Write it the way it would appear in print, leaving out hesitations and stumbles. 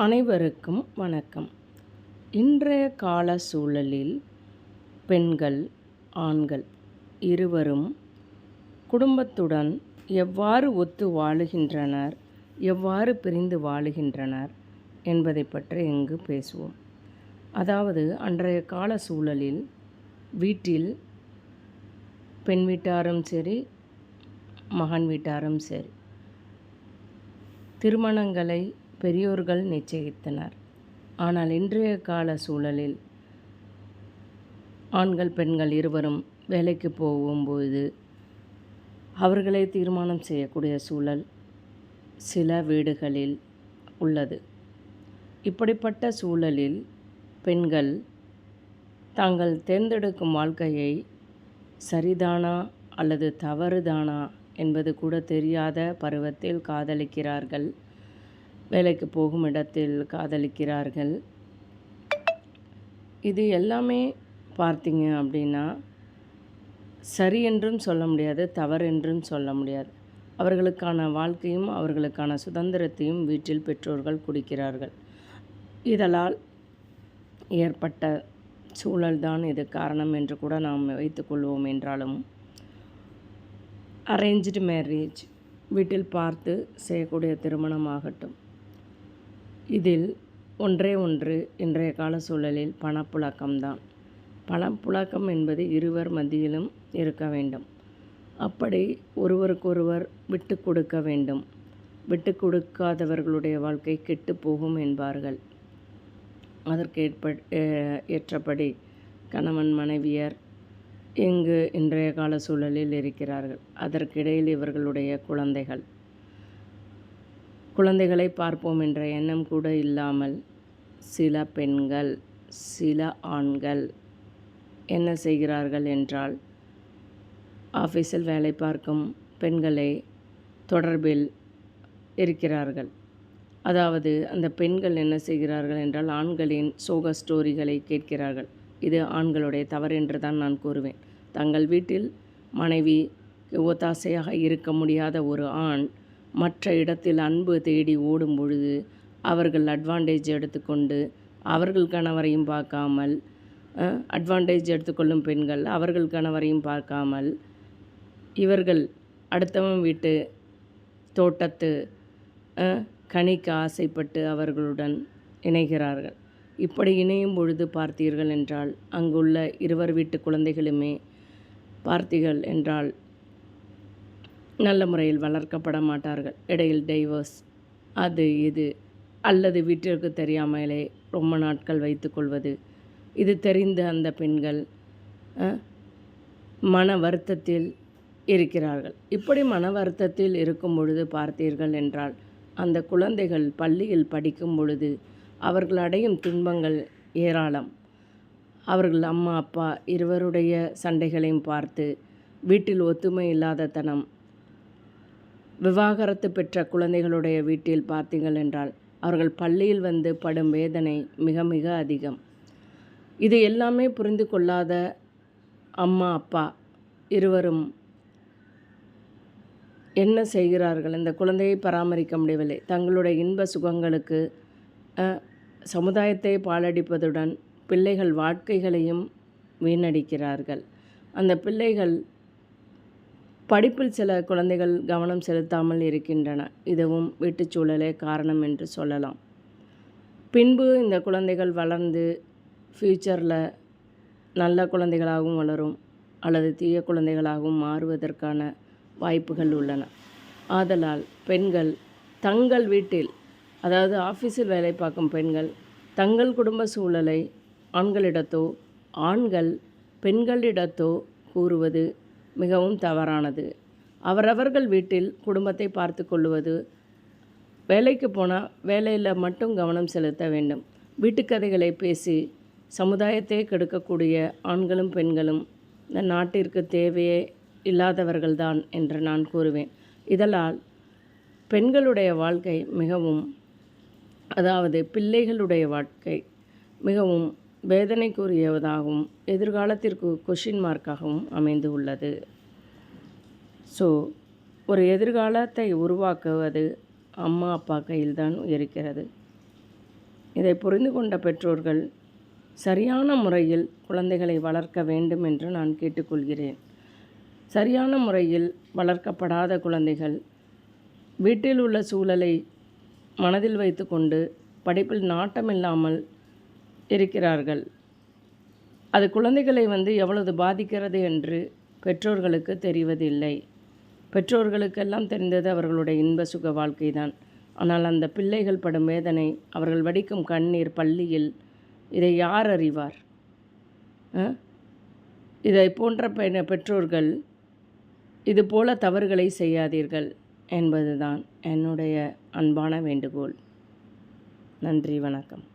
அனைவருக்கும் வணக்கம். இன்றைய கால சூழலில் பெண்கள், ஆண்கள் இருவரும் குடும்பத்துடன் எவ்வாறு ஒத்து வாழுகின்றனர், எவ்வாறு பிரிந்து வாழுகின்றனர் என்பதை பற்றி இங்கு பேசுவோம். அதாவது அன்றைய கால சூழலில் வீட்டில் பெண் வீட்டாரும் சரி, மகன் வீட்டாரும் சரி, திருமணங்களை பெரியோர்கள் நிச்சயித்தனர். ஆனால் இன்றைய கால சூழலில் ஆண்கள் பெண்கள் இருவரும் வேலைக்கு போகும்போது அவர்களே தீர்மானம் செய்யக்கூடிய சூழல் சில வீடுகளில் உள்ளது. இப்படிப்பட்ட சூழலில் பெண்கள் தாங்கள் தேர்ந்தெடுக்கும் வாழ்க்கையை சரிதானா அல்லது தவறுதானா என்பது கூட தெரியாத பருவத்தில் காதலிக்கிறார்கள். வேலைக்கு போகும் இடத்தில் காதலிக்கிறார்கள். இது எல்லாமே பார்த்தீங்க அப்படின்னா சரி என்றும் சொல்ல முடியாது, தவறு என்றும் சொல்ல முடியாது. அவர்களுக்கான வாழ்க்கையும் அவர்களுக்கான சுதந்திரத்தையும் வீட்டில் பெற்றோர்கள் கொடுக்கிறார்கள். இதனால் ஏற்பட்ட சூழல்தான் இது காரணம் என்று கூட நாம் வைத்துக்கொள்வோம். என்றாலும் அரேஞ்ச்டு மேரேஜ், வீட்டில் பார்த்து செய்யக்கூடிய திருமணமாகட்டும், இதில் ஒன்றே ஒன்று இன்றைய கால சூழலில் பணப்புழக்கம்தான். பணப்புழக்கம் என்பது இருவர் மத்தியிலும் இருக்க வேண்டும். அப்படி ஒருவருக்கொருவர் விட்டு கொடுக்க வேண்டும். விட்டு கொடுக்காதவர்களுடைய வாழ்க்கை கெட்டு போகும் என்பார்கள். அதற்கு ஏற்றபடி கணவன் மனைவியர் இங்கு இன்றைய கால சூழலில் இருக்கிறார்கள். அதற்கிடையில் இவர்களுடைய குழந்தைகளை பார்ப்போம் என்ற எண்ணம் கூட இல்லாமல் சில பெண்கள், சில ஆண்கள் என்ன செய்கிறார்கள் என்றால், ஆஃபீஸில் வேலை பார்க்கும் பெண்களை தொடர்பில் இருக்கிறார்கள். அதாவது அந்த பெண்கள் என்ன செய்கிறார்கள் என்றால், ஆண்களின் சோக ஸ்டோரிகளை கேட்கிறார்கள். இது ஆண்களுடைய தவறு என்று தான் நான் கூறுவேன். தங்கள் வீட்டில் மனைவி ஒத்தாசையாக இருக்க முடியாத ஒரு ஆண் மற்ற இடத்தில் அன்பு தேடி ஓடும் பொழுது அவர்கள் அட்வான்டேஜ் எடுத்துக்கொண்டு அவர்கள் கணவரையும் பார்க்காமல், அட்வான்டேஜ் எடுத்துக்கொள்ளும் பெண்கள் அவர்கள் கணவரையும் பார்க்காமல் இவர்கள் அடுத்தவன் வீட்டு தோட்டத்து கனிக்கு ஆசைப்பட்டு அவர்களுடன் இணைகிறார்கள். இப்படி இணையும் பொழுது பார்த்தீர்கள் என்றால் அங்குள்ள இருவர் வீட்டு குழந்தைகளுமே பார்த்தீர்கள் என்றால் நல்ல முறையில் வளர்க்கப்பட மாட்டார்கள். இடையில் டைவர்ஸ், அது இது, அல்லது வீட்டிற்கு தெரியாமலே ரொம்ப நாட்கள் வைத்துக்கொள்வது. இது தெரிந்த அந்த பெண்கள் மன வருத்தத்தில் இருக்கிறார்கள். இப்படி மன வருத்தத்தில் இருக்கும் பொழுது பார்த்தீர்கள் என்றால் அந்த குழந்தைகள் பள்ளியில் படிக்கும் பொழுது அவர்கள் அடையும் துன்பங்கள் ஏராளம். அவர்கள் அம்மா அப்பா இருவருடைய சண்டைகளையும் பார்த்து வீட்டில் ஒத்துமை இல்லாத தனம், விவாகரத்து பெற்ற குழந்தைகளுடைய வீட்டில் பார்த்தீர்கள் என்றால் அவர்கள் பள்ளியில் வந்து படும் வேதனை மிக மிக அதிகம். இது எல்லாமே புரிந்து கொள்ளாத அம்மா அப்பா இருவரும் என்ன செய்கிறார்கள்? இந்த குழந்தையை பராமரிக்க முடியவில்லை. தங்களுடைய இன்ப சுகங்களுக்கு சமுதாயத்தை பாழடிப்பதுடன் பிள்ளைகள் வாழ்க்கைகளையும் வீணடிக்கிறார்கள். அந்த பிள்ளைகள் படிப்பில் சில குழந்தைகள் கவனம் செலுத்தாமல் இருக்கின்றன. இதுவும் வீட்டுச் சூழலே காரணம் என்று சொல்லலாம். பின்பு இந்த குழந்தைகள் வளர்ந்து ஃப்யூச்சரில் நல்ல குழந்தைகளாகவும் வளரும் அல்லது தீய குழந்தைகளாகவும் மாறுவதற்கான வாய்ப்புகள் உள்ளன. ஆதலால் பெண்கள் தங்கள் வீட்டில், அதாவது ஆஃபீஸில் வேலை பார்க்கும் பெண்கள் தங்கள் குடும்ப சூழலை ஆண்களிடத்தோ ஆண்கள் பெண்களிடத்தோ கூறுவது மிகவும் தவறானது. அவரவர்கள் வீட்டில் குடும்பத்தை பார்த்து கொள்வது, வேலைக்கு போனால் வேலையில் மட்டும் கவனம் செலுத்த வேண்டும். வீட்டுக்கதைகளை பேசி சமுதாயத்தை கெடுக்கக்கூடிய ஆண்களும் பெண்களும் இந்த நாட்டிற்கு தேவையே இல்லாதவர்கள்தான் என்று நான் கூறுவேன். இதனால் பெண்களுடைய வாழ்க்கை மிகவும், அதாவது பிள்ளைகளுடைய வாழ்க்கை மிகவும் வேதனைக்குரியதாகவும் எதிர்காலத்திற்கு கொஷின் மார்க்காகவும் அமைந்து உள்ளது. ஒரு எதிர்காலத்தை உருவாக்குவது அம்மா அப்பா கையில்தான் இருக்கிறது. இதை புரிந்து கொண்ட பெற்றோர்கள் சரியான முறையில் குழந்தைகளை வளர்க்க வேண்டும் என்று நான் கேட்டுக்கொள்கிறேன். சரியான முறையில் வளர்க்கப்படாத குழந்தைகள் வீட்டில் உள்ள சூழலை மனதில் வைத்து கொண்டு படிப்பில் நாட்டமில்லாமல் இருக்கிறார்கள். அது குழந்தைகளை எவ்வளவு பாதிக்கிறது என்று பெற்றோர்களுக்கு தெரிவதில்லை. பெற்றோர்களுக்கெல்லாம் தெரிந்தது அவர்களுடைய இன்ப சுக வாழ்க்கை தான். ஆனால் அந்த பிள்ளைகள் படும் வேதனை, அவர்கள் வடிக்கும் கண்ணீர் பள்ளியில், இதை யார் அறிவார்? இதை போன்ற பெற்றோர்கள் இதுபோல தவறுகளை செய்யாதீர்கள் என்பதுதான் என்னுடைய அன்பான வேண்டுகோள். நன்றி, வணக்கம்.